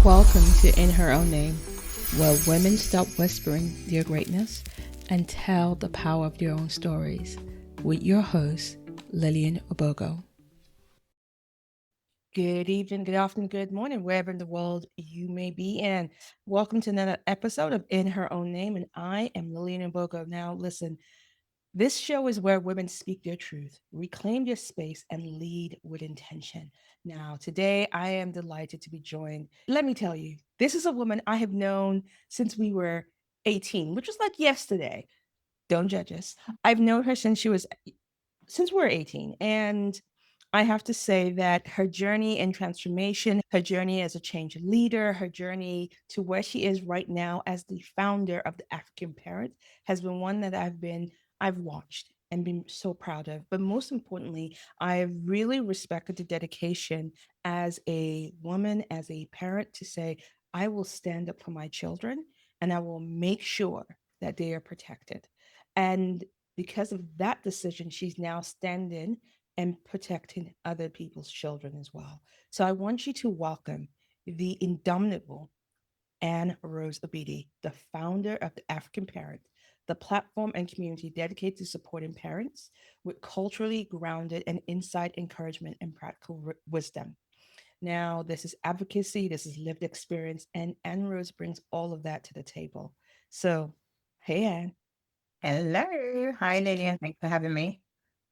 Welcome to In Her Own Name, where women stop whispering their greatness and tell the power of their own stories, with your host, Lillian Obogo. Good evening, good afternoon, good morning, wherever in the world you may be in. Welcome to another episode of In Her Own Name, and I am Lillian Obogo. Now, listen, this show is where women speak their truth, reclaim their space, and lead with intention. Now, today I am delighted to be joined. Let me tell you, this is a woman I have known since we were 18, which was like yesterday. Don't judge us. I've known her since we were 18. And I have to say that her journey in transformation, her journey as a change leader, her journey to where she is right now as the founder of the African Parent has been one that I've watched and been so proud of. But most importantly, I've really respected the dedication as a woman, as a parent to say, I will stand up for my children and I will make sure that they are protected. And because of that decision, she's now standing and protecting other people's children as well. So I want you to welcome the indomitable Anne-Rose Obidi, the founder of the African Parent, the platform and community dedicated to supporting parents with culturally grounded and inside encouragement and practical wisdom. Now, this is advocacy, this is lived experience, and Anne-Rose brings all of that to the table. So, hey, Anne. Hello. Hi, Lillian. Thanks for having me.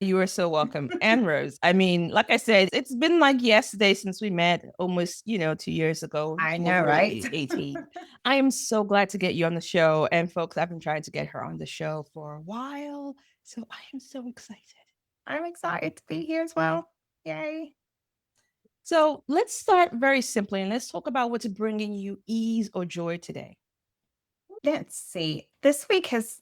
You are so welcome. And Rose, I mean, like I said, it's been like yesterday since we met almost, 2 years ago, I when know, we were right? 18. I am so glad to get you on the show. And folks, I've been trying to get her on the show for a while. So I am so excited. I'm excited to be here as well. Yay. So let's start very simply and let's talk about what's bringing you ease or joy today. Let's see. This week has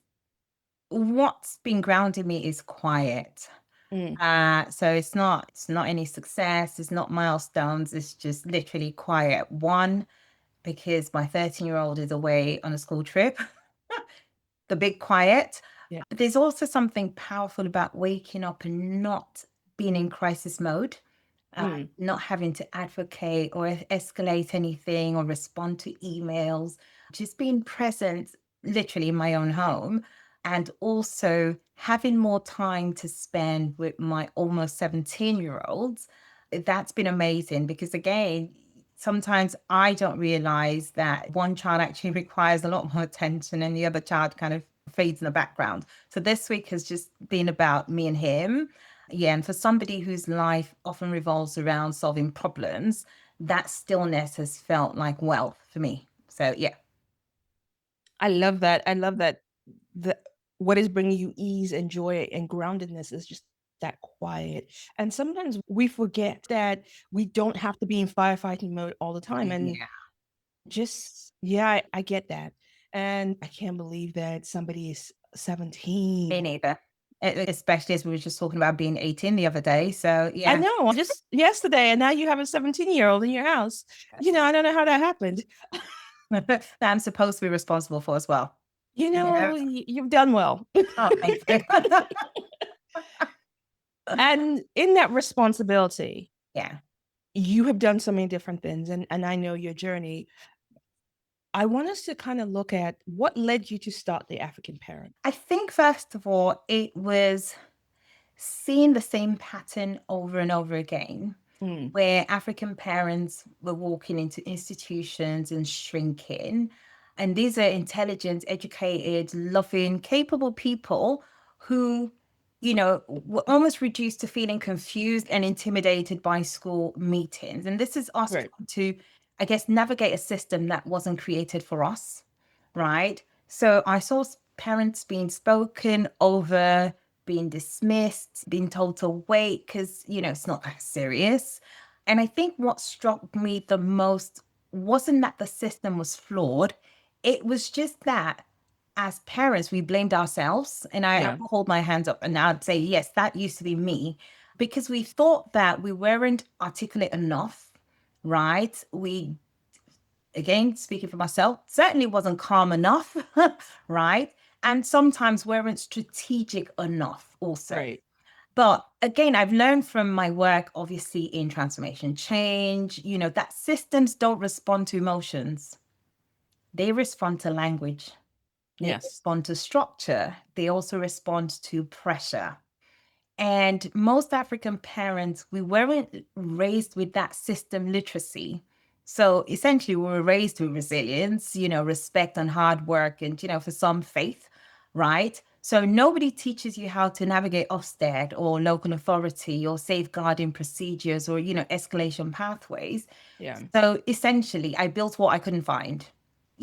what's been grounding me is quiet. Mm, So it's not any success, it's not milestones, it's just literally quiet. One, because my 13-year-old is away on a school trip. The big quiet. yeah. But there's also something powerful about waking up and not being in crisis mode, Mm, not having to advocate or escalate anything or respond to emails, just being present literally in my own home. And also having more time to spend with my almost 17-year-olds. That's been amazing because, again, sometimes I don't realize that one child actually requires a lot more attention and the other child kind of fades in the background. So this week has just been about me and him. Yeah, and for somebody whose life often revolves around solving problems, that stillness has felt like wealth for me. So yeah. I love that. I love that. The what is bringing you ease and joy and groundedness is just that quiet. And sometimes we forget that we don't have to be in firefighting mode all the time. And Yeah. just, yeah, I get that. And I can't believe that somebody is Me 17. neither. Especially as we were just talking about being 18 the other day. So I yeah. know, just yesterday, and now you have a 17-year-old in your house. I don't know how that happened. That I'm supposed to be responsible for as well. Yeah. You've done well. Oh, thank you. And in that responsibility, Yeah. you have done so many different things, and I know your journey. I want us to kind of look at what led you to start the African Parent. I think first of all, it was seeing the same pattern over and over again, Mm, where African parents were walking into institutions and shrinking. And these are intelligent, educated, loving, capable people who, were almost reduced to feeling confused and intimidated by school meetings. And this is us right. trying to, I guess, navigate a system that wasn't created for us, right? So I saw parents being spoken over, being dismissed, being told to wait because, it's not that serious. And I think what struck me the most wasn't that the system was flawed. It was just that as parents, we blamed ourselves. And I Yeah. will hold my hands up and I'd say, yes, that used to be me because we thought that we weren't articulate enough, right? We, again, speaking for myself, certainly wasn't calm enough, right? And sometimes weren't strategic enough also. Right. But again, I've learned from my work, obviously, in transformation change, that systems don't respond to emotions. They respond to language. They Yes. respond to structure. They also respond to pressure. And most African parents, we weren't raised with that system literacy. So essentially, we were raised with resilience, respect and hard work, and, for some, faith, right? So nobody teaches you how to navigate Ofsted or local authority or safeguarding procedures or, escalation pathways. Yeah. So essentially, I built what I couldn't find.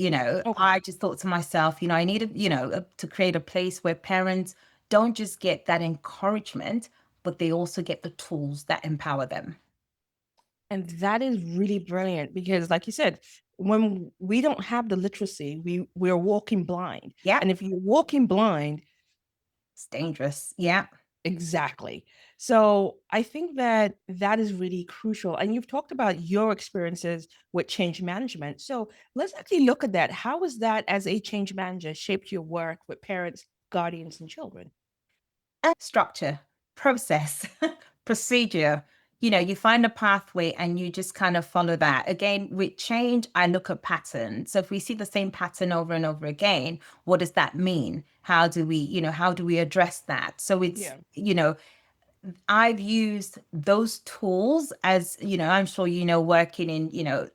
Okay. I just thought to myself, I needed, to create a place where parents don't just get that encouragement, but they also get the tools that empower them. And that is really brilliant because, like you said, when we don't have the literacy, we're walking blind. Yeah, And if you're walking blind, it's dangerous. Yeah. exactly. So I think that that is really crucial. And you've talked about your experiences with change management. So let's actually look at that. How has that, as a change manager, shaped your work with parents, guardians, and children? Structure, process, procedure. You find a pathway and you just kind of follow that. Again, with change, I look at patterns. So if we see the same pattern over and over again, what does that mean? How do we address that? So it's, Yeah. I've used those tools as, I'm sure, working in,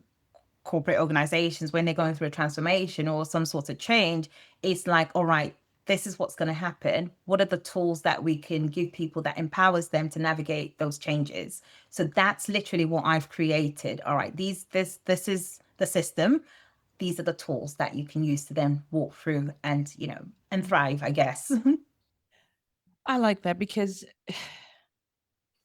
corporate organizations when they're going through a transformation or some sort of change, it's like, all right, this is what's going to happen. What are the tools that we can give people that empowers them to navigate those changes? So that's literally what I've created. All right, this is the system. These are the tools that you can use to then walk through and, and thrive, I guess. I like that because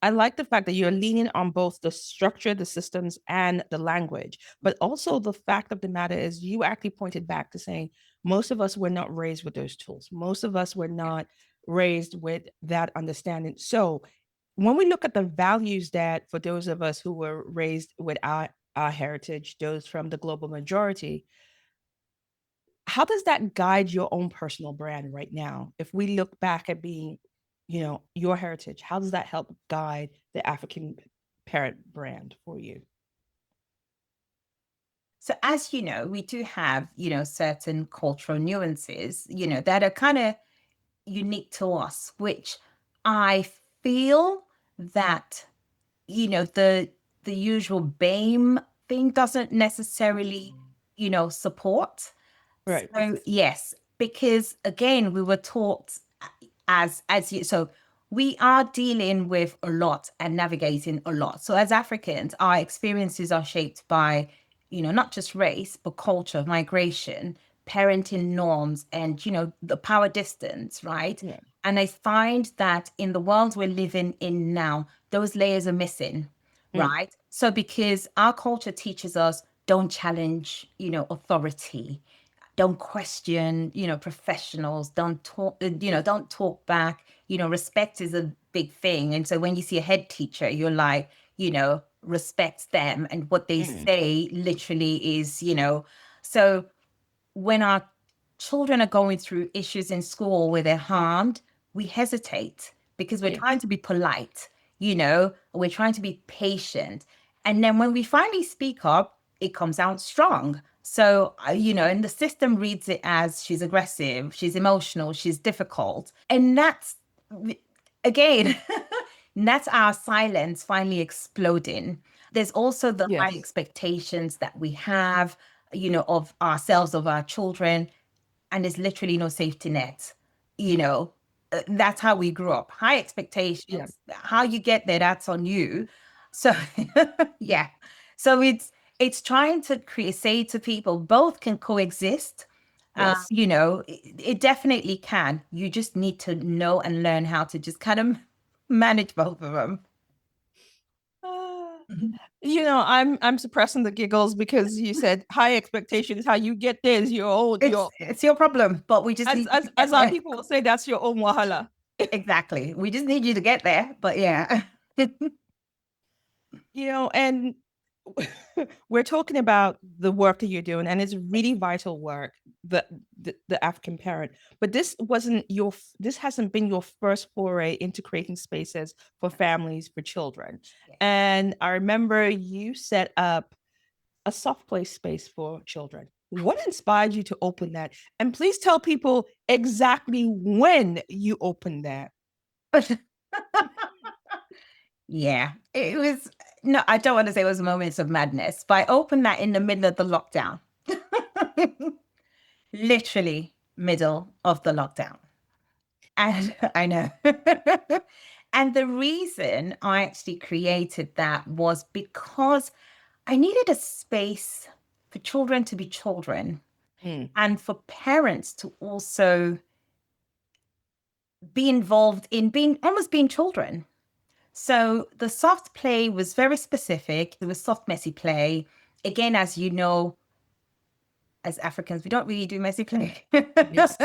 I like the fact that you're leaning on both the structure, the systems, and the language. But also, the fact of the matter is, you actually pointed back to saying most of us were not raised with those tools. Most of us were not raised with that understanding. So, when we look at the values that, for those of us who were raised with our heritage, those from the global majority, how does that guide your own personal brand right now? If we look back at being, your heritage, how does that help guide the African parent brand for you? So as you know, we do have, certain cultural nuances, that are kind of unique to us, which I feel that, the usual BAME thing doesn't necessarily, support. Right. So yes, because again, we were taught as you so we are dealing with a lot and navigating a lot. So as Africans, our experiences are shaped by, not just race, but culture, migration, parenting norms, and the power distance, right? Yeah. And I find that in the world we're living in now, those layers are missing, Mm, right? So because our culture teaches us don't challenge, authority, don't question, professionals, don't talk back. Respect is a big thing. And so when you see a head teacher, you're like, respect them. And what they mm, say literally is, so when our children are going through issues in school where they're harmed, we hesitate because we're yeah. trying to be polite, we're trying to be patient. And then when we finally speak up, it comes out strong. So, and the system reads it as she's aggressive, she's emotional, she's difficult. And that's, again, that's our silence finally exploding. There's also the high Yes. expectations that we have, of ourselves, of our children, and there's literally no safety net. You know, that's how we grew up. High Yeah. expectations. How you get there, that's on you. So, yeah. So it's trying to create say to people both can coexist. Yes. It definitely can. You just need to know and learn how to just kind of manage both of them. Ah, I'm suppressing the giggles because you said high expectations. How you get there is your own It's your problem, but we just as need you to as get our there. people will say, that's your own wahala. Exactly. We just need you to get there. But yeah. And we're talking about the work that you're doing, and it's really vital work, the the African parent. But this hasn't been your first foray into creating spaces for families, for children. Yeah. And I remember you set up a soft play space for children. What inspired you to open that? And please tell people exactly when you opened that. Yeah, it was, no, I don't want to say it was moments of madness, but I opened that in the middle of the lockdown. Literally middle of the lockdown. And I know. And the reason I actually created that was because I needed a space for children to be children Mm, and for parents to also be involved in being almost being children. So the soft play was very specific. It was soft, messy play. Again, as you know, as Africans, we don't really do messy play. yes.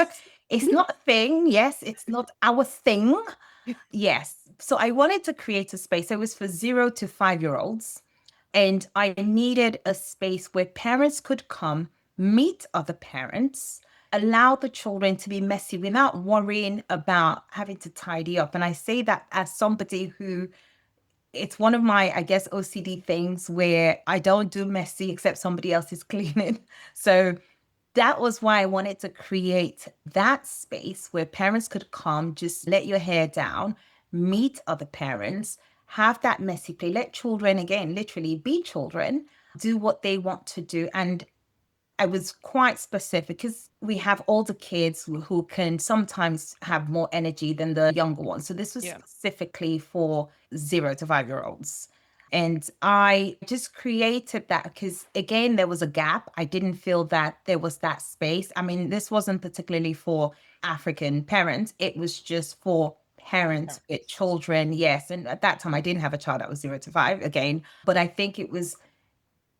It's not a thing. Yes, it's not our thing. Yes. So I wanted to create a space. It was for 0 to 5 year olds. And I needed a space where parents could come, meet other parents, allow the children to be messy without worrying about having to tidy up. And I say that as somebody who, it's one of my, I guess, OCD things where I don't do messy except somebody else is cleaning. So that was why I wanted to create that space where parents could come, just let your hair down, meet other parents, have that messy play, let children, again, literally be children, do what they want to do. And I was quite specific because we have older kids who can sometimes have more energy than the younger ones. So this was Yeah. specifically for 0 to 5 year olds. And I just created that because, again, there was a gap. I didn't feel that there was that space. I mean, this wasn't particularly for African parents, it was just for parents with Parents. children. Yes. And at that time, I didn't have a child that was 0 to 5 again, but I think it was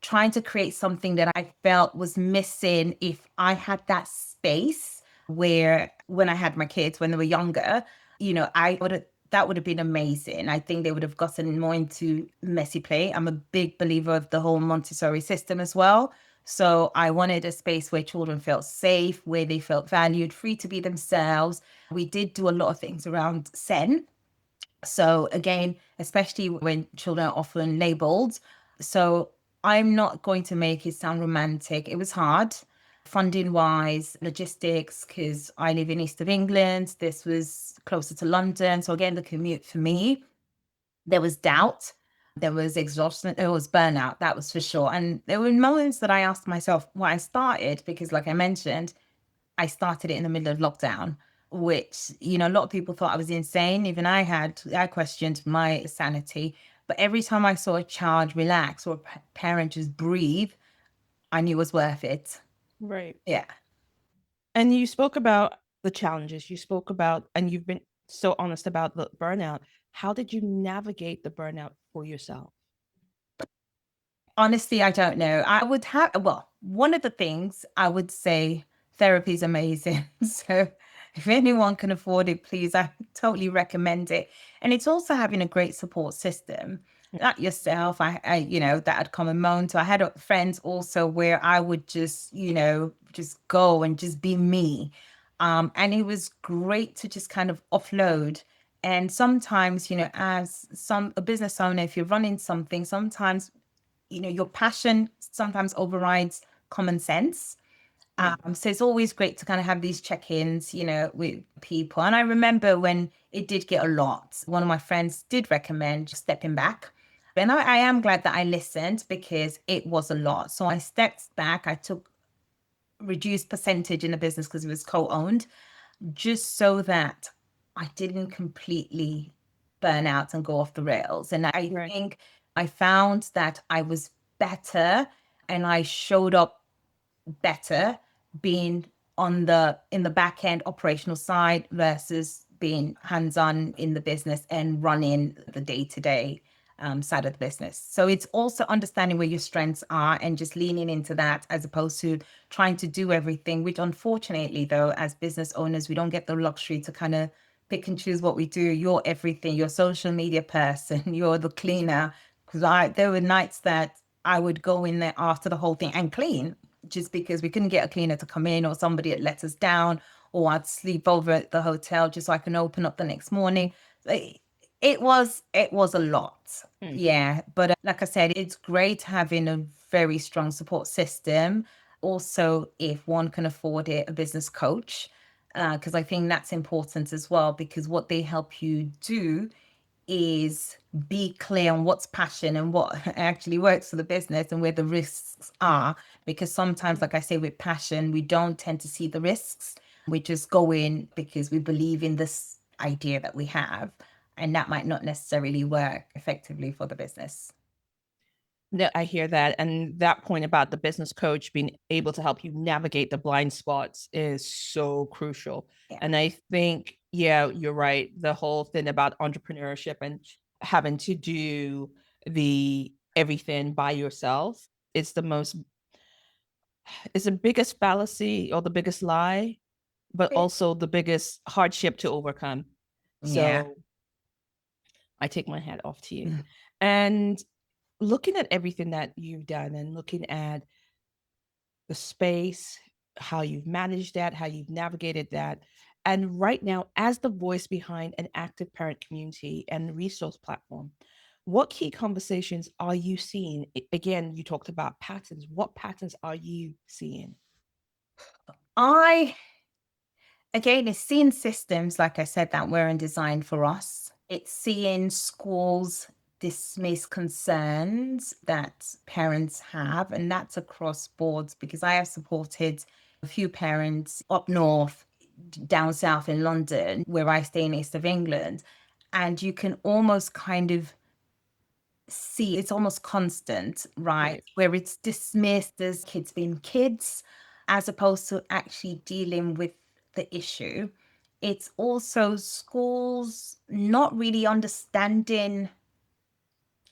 trying to create something that I felt was missing if I had that space where when I had my kids when they were younger, I would have that would have been amazing. I think they would have gotten more into messy play. I'm a big believer of the whole Montessori system as well. So I wanted a space where children felt safe, where they felt valued, free to be themselves. We did do a lot of things around Sen, so again, especially when children are often labeled. So I'm not going to make it sound romantic. It was hard, funding wise, logistics, because I live in east of England. This was closer to London. So again, the commute for me, there was doubt, there was exhaustion, there was burnout, that was for sure. And there were moments that I asked myself why I started, because like I mentioned, I started it in the middle of lockdown, which, a lot of people thought I was insane. Even I questioned my sanity. But every time I saw a child relax or a parent just breathe, I knew it was worth it. Right. Yeah. And you spoke about the challenges. You spoke about, and you've been so honest about the burnout. How did you navigate the burnout for yourself? Honestly, I don't know. I would have, well, one of the things I would say, therapy is amazing. So if anyone can afford it, please, I totally recommend it. And it's also having a great support system. Not yourself, that I'd come and moan to. I had friends also where I would just, just go and just be me. And it was great to just kind of offload. And sometimes, as a business owner, if you're running something, sometimes your passion sometimes overrides common sense. Mm, So it's always great to kind of have these check-ins, with people. And I remember when it did get a lot, one of my friends did recommend just stepping back. And I am glad that I listened because it was a lot. So I stepped back. I took reduced percentage in the business because it was co-owned, just so that I didn't completely burn out and go off the rails. And I right. think I found that I was better and I showed up better being in the back end operational side versus being hands-on in the business and running the day-to-day side of the business. So it's also understanding where your strengths are and just leaning into that as opposed to trying to do everything, which unfortunately though, as business owners, we don't get the luxury to kind of pick and choose what we do. You're everything, you're a social media person, you're the cleaner. Because there were nights that I would go in there after the whole thing and clean, just because we couldn't get a cleaner to come in, or somebody had let us down, or I'd sleep over at the hotel just so I can open up the next morning. Like, it was a lot. Mm. Yeah, but like I said, it's great having a very strong support system. Also, if one can afford it, a business coach, because I think that's important as well, because what they help you do is be clear on what's passion and what actually works for the business and where the risks are. Because sometimes, like I say, with passion, we don't tend to see the risks. We just go in because we believe in this idea that we have, and that might not necessarily work effectively for the business. No, I hear that. And that point about the business coach being able to help you navigate the blind spots is so crucial. Yeah. And I think, yeah, you're right. The whole thing about entrepreneurship and having to do the everything by yourself is the most, it's the biggest fallacy or the biggest lie, but also the biggest hardship to overcome. Yeah. So I take my hat off to you. And looking at everything that you've done and looking at the space, how you've managed that, how you've navigated that. And right now, as the voice behind an active parent community and resource platform, what key conversations are you seeing? Again, you talked about patterns. What patterns are you seeing? I Again, it's seeing systems, like I said, that weren't designed for us. It's seeing schools dismiss concerns that parents have, and that's across boards, because I have supported a few parents up north, down south in London, where I stay in east of England. And you can almost kind of see it's almost constant, right? Right. Where it's dismissed as kids being kids, as opposed to actually dealing with the issue. It's also schools not really understanding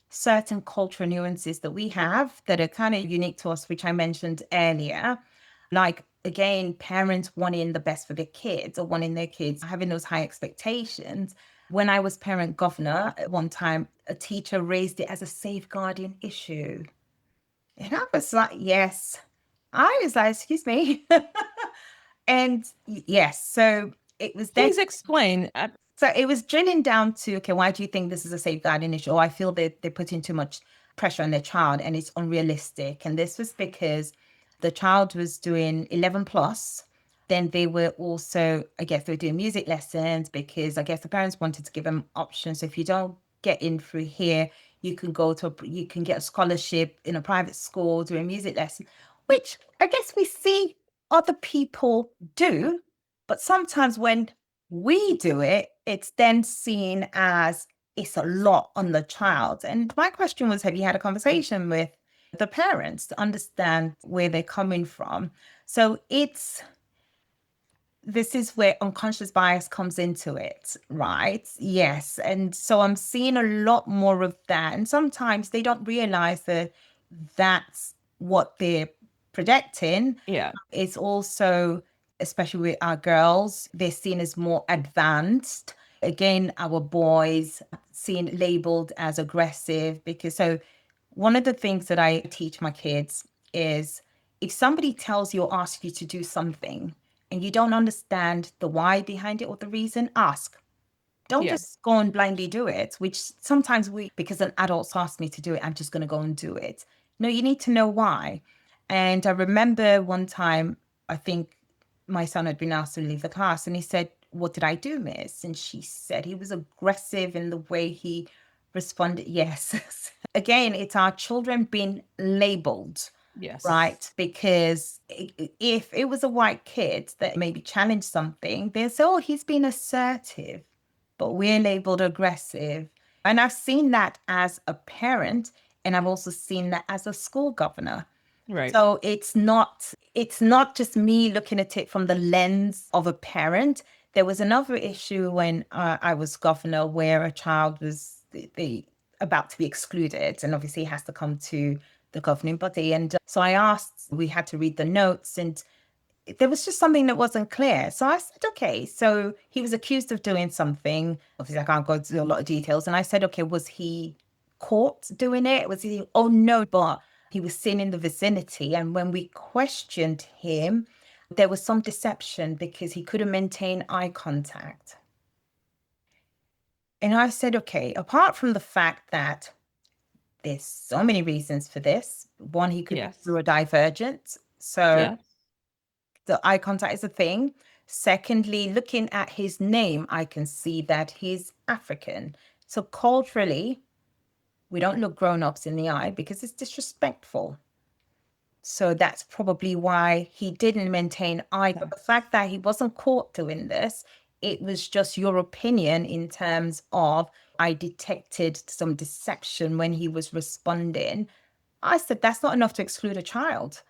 certain cultural nuances that we have that are kind of unique to us, which I mentioned earlier. Like, again, parents wanting the best for their kids, or wanting their kids having those high expectations. When I was parent governor at one time, a teacher raised it as a safeguarding issue. And I was like, yes. I was like, excuse me. And yes, so it was then Please explain. so it was drilling down to, okay, why do you think this is a safeguarding issue? Oh, I feel that they're putting too much pressure on their child and it's unrealistic. And this was because the child was doing 11 plus. Then they were also, I guess, they were doing music lessons, because I guess the parents wanted to give them options. So if you don't get in through here, you can you can get a scholarship in a private school doing music lesson, which I guess we see other people do. But sometimes when we do it, it's then seen as it's a lot on the child. And my question was, have you had a conversation with the parents to understand where they're coming from? So this is where unconscious bias comes into it, right? Yes. And so I'm seeing a lot more of that. And sometimes they don't realize that that's what they're projecting. Yeah. It's also, especially with our girls, they're seen as more advanced. Again, our boys seen labeled as aggressive, because so one of the things that I teach my kids is, if somebody tells you or asks you to do something and you don't understand the why behind it or the reason, ask. Don't Yeah. just go and blindly do it, which sometimes because an adult's asked me to do it, I'm just going to go and do it. No, you need to know why. And I remember one time, I think my son had been asked to leave the class, and he said, "What did I do, miss?" And she said he was aggressive in the way he responded. Yes. Again, it's our children being labeled, Yes. right? Because if it was a white kid that maybe challenged something, they'll say, "Oh, he's been assertive," but we're labeled aggressive. And I've seen that as a parent, and I've also seen that as a school governor. Right. So it's not just me looking at it from the lens of a parent. There was another issue when I was governor, where a child was about to be excluded, and obviously has to come to the governing body. And so I asked, we had to read the notes, and there was just something that wasn't clear. So I said, okay, so he was accused of doing something. Obviously, I can't go into a lot of details. And I said, okay, was he caught doing it? Was he, oh no, but He was seen in the vicinity. And when we questioned him, there was some deception because he couldn't maintain eye contact. And I said, okay, apart from the fact that there's so many reasons for this. One, he could be Yes. neurodivergent. So Yeah. the eye contact is a thing. Secondly, looking at his name, I can see that he's African. So culturally, we don't look grown-ups in the eye because it's disrespectful. So that's probably why he didn't maintain eye. But the That's fact that he wasn't caught doing this, it was just your opinion in terms of I detected some deception when he was responding. I said that's not enough to exclude a child.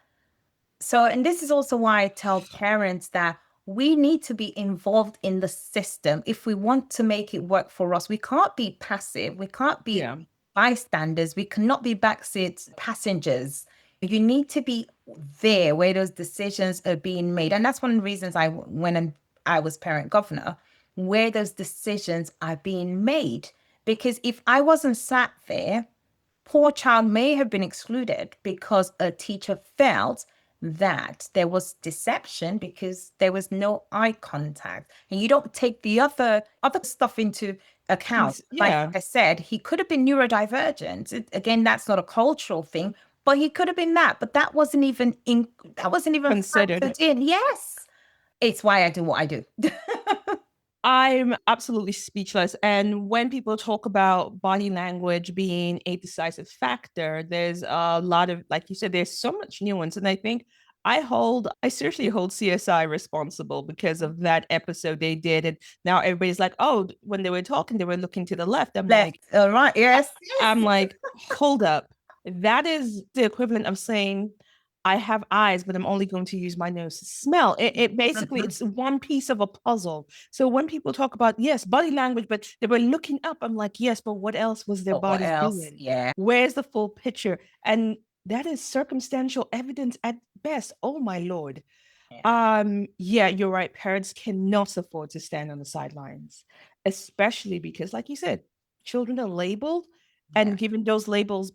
So, and this is also why I tell parents that we need to be involved in the system if we want to make it work for us. We can't be passive. We can't be yeah. bystanders. We cannot be backseat passengers. You need to be there where those decisions are being made. And that's one of the reasons I was parent governor, where those decisions are being made. Because if I wasn't sat there, poor child may have been excluded because a teacher felt that there was deception because there was no eye contact, and you don't take the other stuff into account. Like Yeah. I said, he could have been neurodivergent. Again, that's not a cultural thing, but he could have been that, but that wasn't even Considered. factored in. Yes, it's why I do what I do. I'm absolutely speechless. And when people talk about body language being a decisive factor, there's a lot of, like you said, there's so much nuance. And I think I seriously hold CSI responsible because of that episode they did. And now everybody's like, oh, when they were talking, they were looking to the left. Left, all right, yes, I'm yes. like, hold up. That is the equivalent of saying, I have eyes, but I'm only going to use my nose to smell. It basically, it's one piece of a puzzle. So when people talk about, yes, body language, but they were looking up, I'm like, yes, but what else was their But what bodies else? doing? Yeah, Where's the full picture? And that is circumstantial evidence at best. Oh my Lord. yeah, Yeah, you're right. Parents cannot afford to stand on the sidelines, especially because, like you said, children are labeled yeah. and given those labels.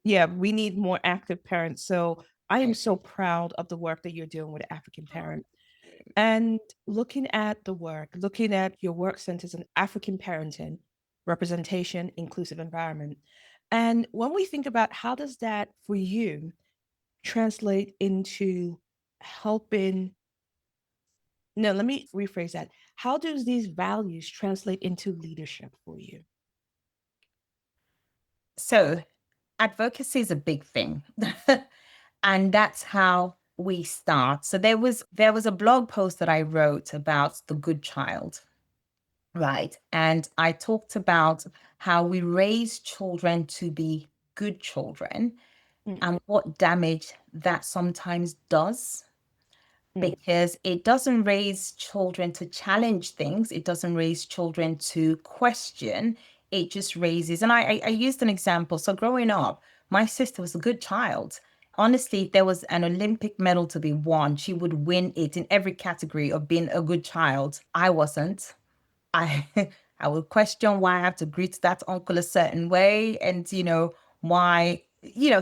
Yeah, we need more active parents. So I am I so proud of the work that you're doing with African agree. Parent. And looking at the work, looking at your work centers on African parenting, representation, inclusive environment. And when we think about how does that for you translate into helping no, let me rephrase that. How does these values translate into leadership for you? So advocacy is a big thing. And that's how we start. So there was a blog post that I wrote about the good child, right? And I talked about how we raise children to be good children Mm, and what damage that sometimes does, mm, because it doesn't raise children to challenge things. It doesn't raise children to question. It just raises, and I used an example. So growing up, my sister was a good child. Honestly, if there was an Olympic medal to be won, she would win it in every category of being a good child. I wasn't. I I would question why I have to greet that uncle a certain way, and why,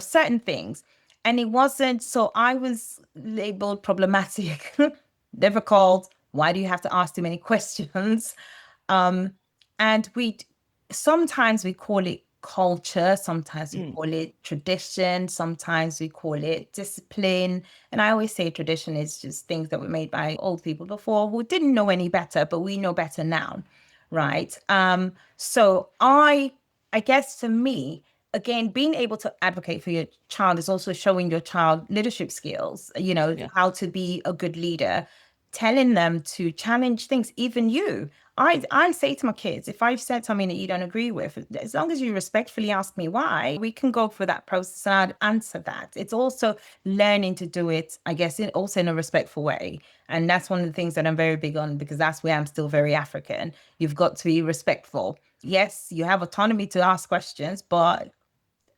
certain things. And it wasn't, so I was labeled problematic, never called, why do you have to ask too many questions? Um, and sometimes we call it culture, sometimes we mm. call it tradition, sometimes we call it discipline. And I always say tradition is just things that were made by old people before who didn't know any better, but we know better now, right? So I guess for me, again, being able to advocate for your child is also showing your child leadership skills, Yeah. how to be a good leader, telling them to challenge things, even you. I say to my kids, if I've said something that you don't agree with, as long as you respectfully ask me why, we can go through that process and I'd answer that. It's also learning to do it, I guess, also in a respectful way. And that's one of the things that I'm very big on, because that's where I'm still very African. You've got to be respectful. Yes, you have autonomy to ask questions, but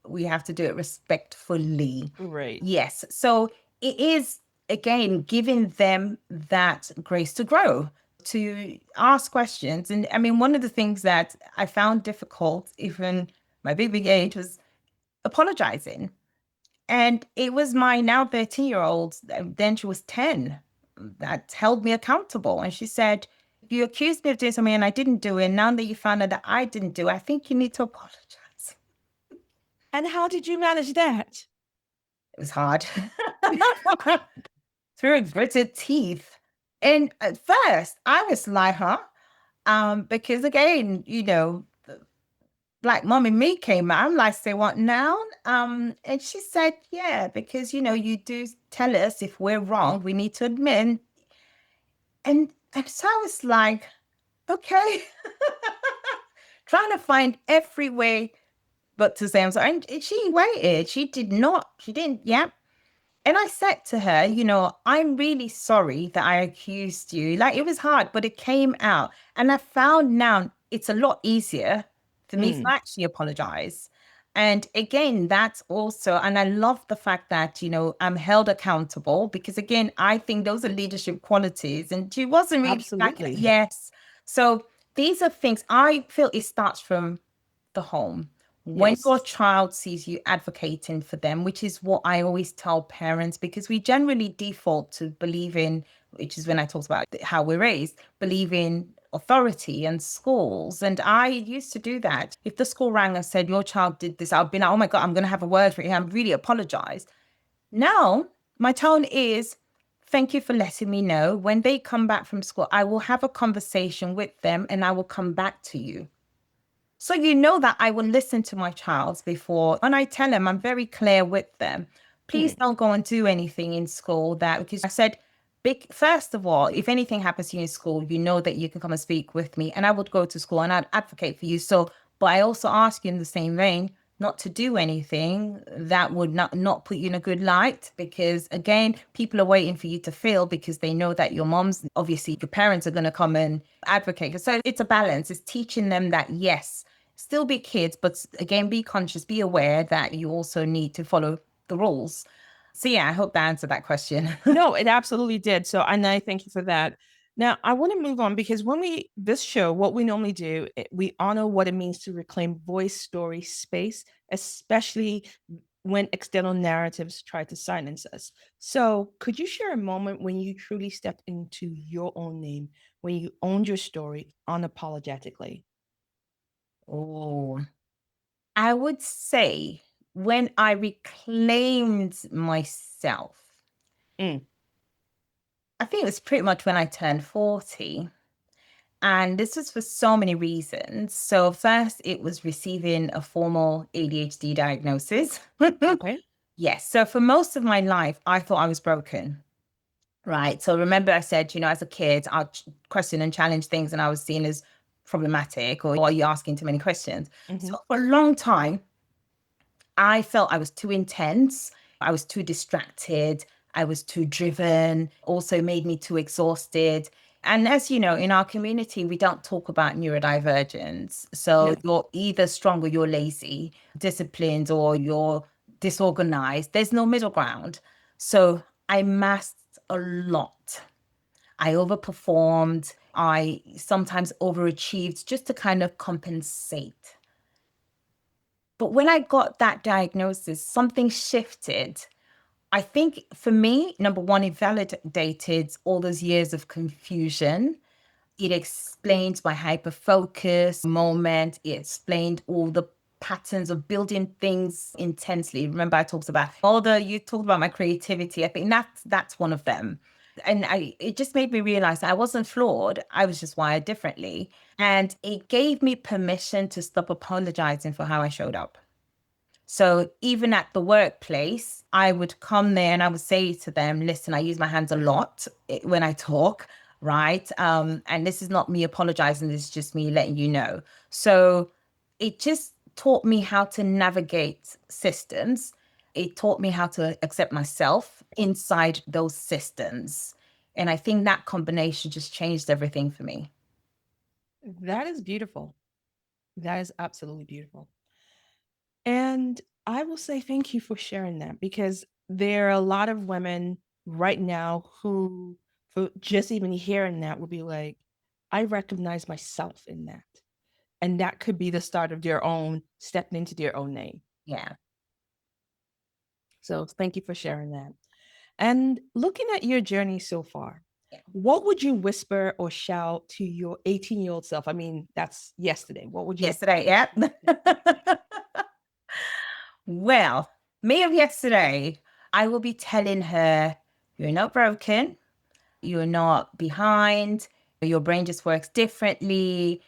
we have to do it respectfully. Right. Yes. So it is, again, giving them that grace to grow, to ask questions. And I mean, one of the things that I found difficult, even my big age, was apologizing. And it was my now 13-year-old, then she was 10, that held me accountable. And she said, "You accused me of doing something and I didn't do it. And now that you found out that I didn't do it, I think you need to apologize." And how did you manage that? It was hard. Through gritted teeth. And at first, I was like, huh? Because again, the Black mom in me came out. I'm like, say what now? And she said, yeah, because you do tell us if we're wrong, we need to admit. And so I was like, okay, trying to find every way but to say I'm sorry. And she waited. She did not. She didn't. Yeah. And I said to her, "I'm really sorry that I accused you. Like it was hard, but it came out. And I found now it's a lot easier for me to Mm, actually apologize." And again, that's also, and I love the fact that, I'm held accountable because again, I think those are leadership qualities. And she wasn't really like, absolutely. yes. So these are things I feel it starts from the home. When your Yes. child sees you advocating for them, which is what I always tell parents, because we generally default to believing, which is when I talked about how we're raised, believing authority and schools. And I used to do that. If the school rang and said, your child did this, I'd be like, oh my God, I'm going to have a word for you. I really apologize. Now, my tone is, thank you for letting me know. When they come back from school, I will have a conversation with them and I will come back to you. So you know that I will listen to my child before, and I tell them I'm very clear with them. Please Mm, don't go and do anything in school that because I said, big first of all, if anything happens to you in school, you know that you can come and speak with me, and I would go to school and I'd advocate for you. So, but I also ask you in the same vein not to do anything that would not put you in a good light because again people are waiting for you to fail because they know that your mom's obviously your parents are going to come and advocate. So it's a balance. It's teaching them that yes, still be kids, but again, be conscious, be aware that you also need to follow the rules. So yeah, I hope that answered that question. no, it absolutely did. So, and I thank you for that. Now, I want to move on because this show, what we normally do, we honor what it means to reclaim voice, story, space, especially when external narratives try to silence us. So, could you share a moment when you truly stepped into your own name, when you owned your story unapologetically? Oh, I would say when I reclaimed myself, Mm, I think it was pretty much when I turned 40. And this was for so many reasons. So, first, it was receiving a formal ADHD diagnosis. okay. Yes. So, for most of my life, I thought I was broken. Right. So remember, I said, as a kid, I'd question and challenge things, and I was seen as problematic, or are you asking too many questions? Hmm. So for a long time, I felt I was too intense. I was too distracted. I was too driven, also made me too exhausted. And as you know, in our community, we don't talk about neurodivergence. So No. you're either strong or you're lazy, disciplined or you're disorganized. There's no middle ground. So I masked a lot. I overperformed. I sometimes overachieved just to kind of compensate. But when I got that diagnosis, something shifted. I think for me, number one, it validated all those years of confusion. It explained my hyper focus moment. It explained all the patterns of building things intensely. Remember, I talked about you talked about my creativity. I think that's one of them. And it just made me realize I wasn't flawed. I was just wired differently. And it gave me permission to stop apologizing for how I showed up. So even at the workplace, I would come there and I would say to them, listen, I use my hands a lot when I talk, right? And this is not me apologizing, this is just me letting you know. So it just taught me how to navigate systems. It taught me how to accept myself inside those systems. And I think that combination just changed everything for me. That is beautiful. That is absolutely beautiful. And I will say thank you for sharing that because there are a lot of women right now who, for just even hearing that, will be like, I recognize myself in that. And that could be the start of their own stepping into their own name. Yeah. So thank you for sharing that. And looking at your journey so far, Yeah. what would you whisper or shout to your 18-year-old self? I mean, that's yesterday. What would you Yesterday, yeah. Well, me of yesterday, I will be telling her, you're not broken, you're not behind, your brain just works differently.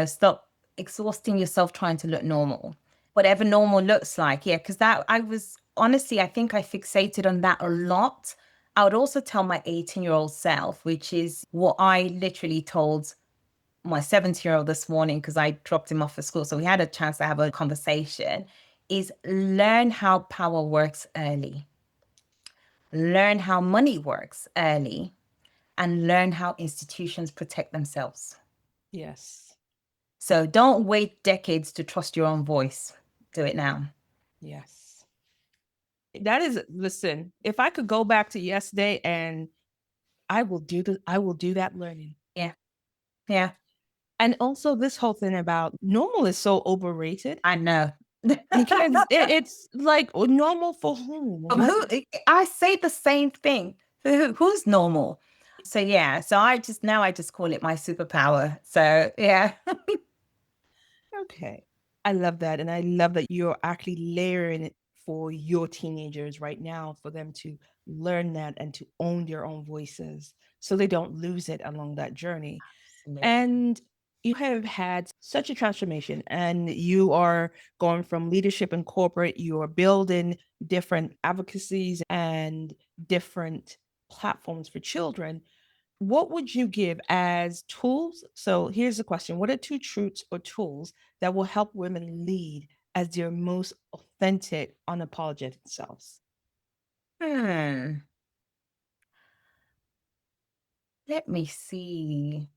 Stop exhausting yourself trying to look normal, whatever normal looks like. Yeah, because that I was honestly, I think I fixated on that a lot. I would also tell my 18-year-old self, which is what I literally told my 70-year-old this morning because I dropped him off at school. So we had a chance to have a conversation, is learn how power works early, learn how money works early, and learn how institutions protect themselves. Yes. So don't wait decades to trust your own voice. Do it now. Yes. That is, listen, if I could go back to yesterday and I will do that learning. Yeah. Yeah. And also this whole thing about normal is so overrated I know. because it's like normal for whom? What? Who I say the same thing. Who's normal? So yeah, so I just call it my superpower. So yeah. Okay. I love that. And I love that you're actually layering it for your teenagers right now for them to learn that and to own their own voices so they don't lose it along that journey. Absolutely. And you have had such a transformation, and you are going from leadership in corporate, you are building different advocacies and different platforms for children. What would you give as tools? So here's the question: what are two truths or tools that will help women lead as their most authentic, unapologetic selves? Hmm. Let me see.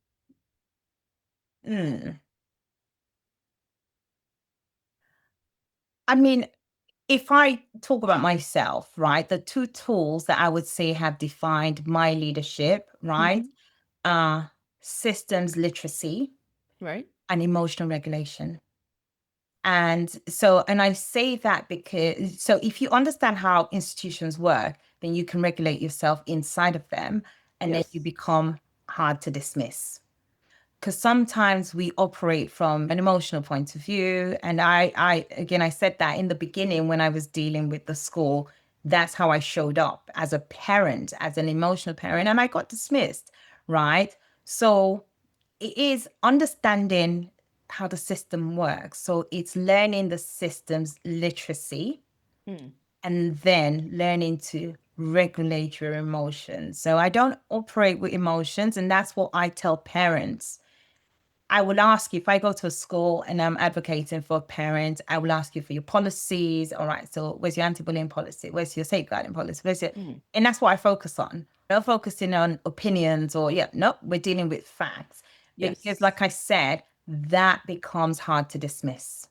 Hmm. I mean, if I talk about myself, right, the two tools that I would say have defined my leadership, right, Mhm. are systems literacy Right? and emotional regulation. And I say that because, so if you understand how institutions work, then you can regulate yourself inside of them, and then you Yes. become hard to dismiss. Because sometimes we operate from an emotional point of view. And again, I said that in the beginning when I was dealing with the school, that's how I showed up as a parent, as an emotional parent, and I got dismissed, right? So it is understanding how the system works. So it's learning the system's literacy Mm. and then learning to regulate your emotions. So I don't operate with emotions. And that's what I tell parents. I will ask you if I go to a school and I'm advocating for a parent, I will ask you for your policies. All right, so where's your anti-bullying policy? Where's your safeguarding policy? Mm. And that's what I focus on. Not focusing on opinions or yeah, nope, we're dealing with facts. Because Yes. like I said, that becomes hard to dismiss.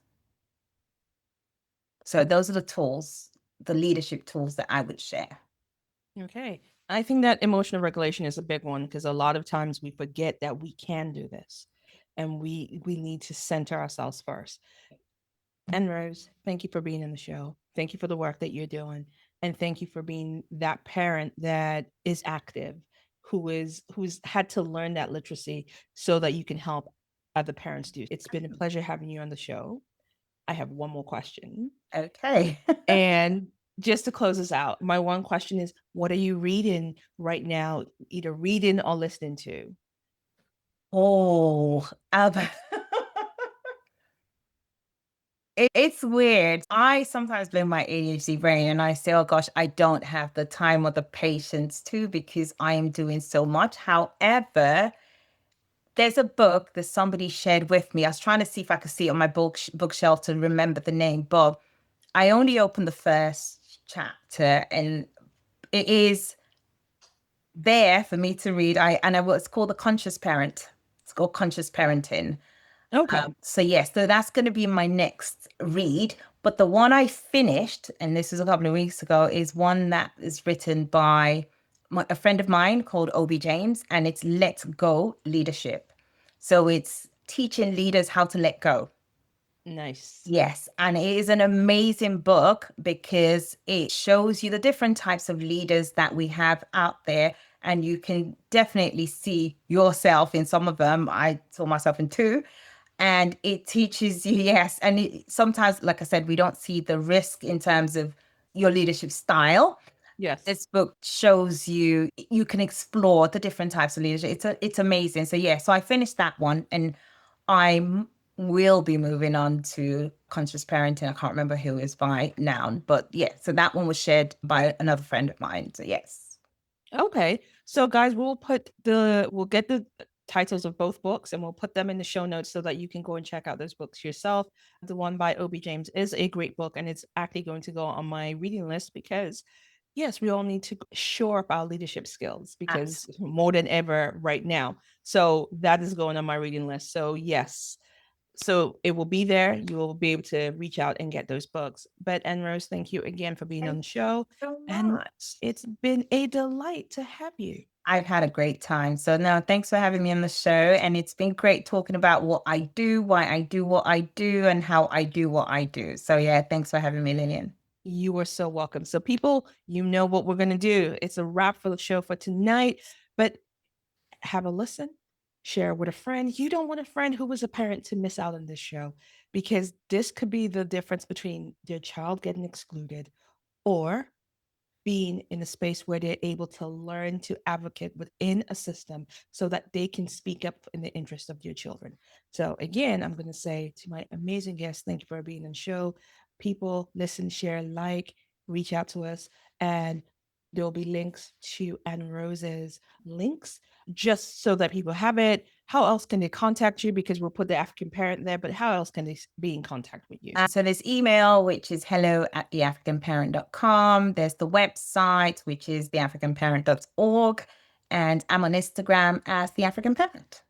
So those are the tools, the leadership tools that I would share. Okay. I think that emotional regulation is a big one because a lot of times we forget that we can do this and we need to center ourselves first. And Rose, thank you for being in the show. Thank you for the work that you're doing. And thank you for being that parent that is active, who's had to learn that literacy so that you can help other parents do. It's been a pleasure having you on the show. I have one more question. Okay. And just to close us out, my one question is what are you reading right now, either reading or listening to? Oh, it's weird. I sometimes blame my ADHD brain and I say, oh gosh, I don't have the time or the patience to because I am doing so much. However, there's a book that somebody shared with me. I was trying to see if I could see it on my bookshelf to remember the name, but I only opened the first chapter and it is there for me to read. It's called The Conscious Parent. It's called Conscious Parenting. Okay. So yes, so that's going to be my next read. But the one I finished, and this was a couple of weeks ago, is one that is written by a friend of mine called Obi James, and it's Let Go Leadership. So it's teaching leaders how to let go. Nice. Yes, and it is an amazing book because it shows you the different types of leaders that we have out there, and you can definitely see yourself in some of them. I saw myself in two, and it teaches you, yes, and sometimes, like I said, we don't see the risk in terms of your leadership style. Yes. This book shows you you can explore the different types of leadership. It's amazing. So yeah, so I finished that one, and I will be moving on to conscious parenting. I can't remember who is by now, but yeah, so that one was shared by another friend of mine. So yes. Okay. So guys, we'll get the titles of both books and we'll put them in the show notes so that you can go and check out those books yourself. The one by Obi James is a great book and it's actually going to go on my reading list because yes, we all need to shore up our leadership skills because Absolutely. more than ever right now. So that is going on my reading list. So yes. So it will be there. You will be able to reach out and get those books. But Anne-Rose, thank you again for being on Thank the you show. so And much. it's been a delight to have you. I've had a great time. So no, thanks for having me on the show. And it's been great talking about what I do, why I do what I do, and how I do what I do. So yeah, thanks for having me, Lillian. You are so welcome. So, people, you know what we're going to do. It's a wrap for the show for tonight, but have a listen, share with a friend. You don't want a friend who was a parent to miss out on this show because this could be the difference between your child getting excluded or being in a space where they're able to learn to advocate within a system so that they can speak up in the interest of your children. So, again, I'm going to say to my amazing guests, thank you for being on the show. People, listen, share, like, reach out to us, and there'll be links to Anne Rose's links just so that people have it. How else can they contact you? Because we'll put the African parent there, but how else can they be in contact with you? So there's email, which is hello@theafricanparent.com. There's the website, which is theafricanparent.org. And I'm on Instagram as The African Parent.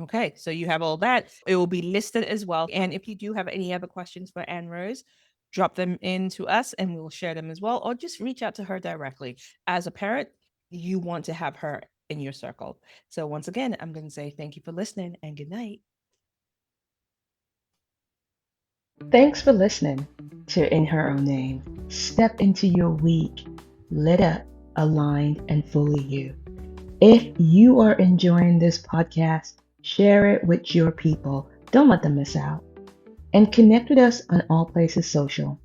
Okay, so you have all that. It will be listed as well. And if you do have any other questions for Anne Rose, drop them in to us and we'll share them as well. Or just reach out to her directly. As a parent, you want to have her in your circle. So once again, I'm going to say thank you for listening and good night. Thanks for listening to In Her Own Name. Step into your week, lit up, aligned, and fully you. If you are enjoying this podcast, share it with your people. Don't let them miss out. And connect with us on all places social.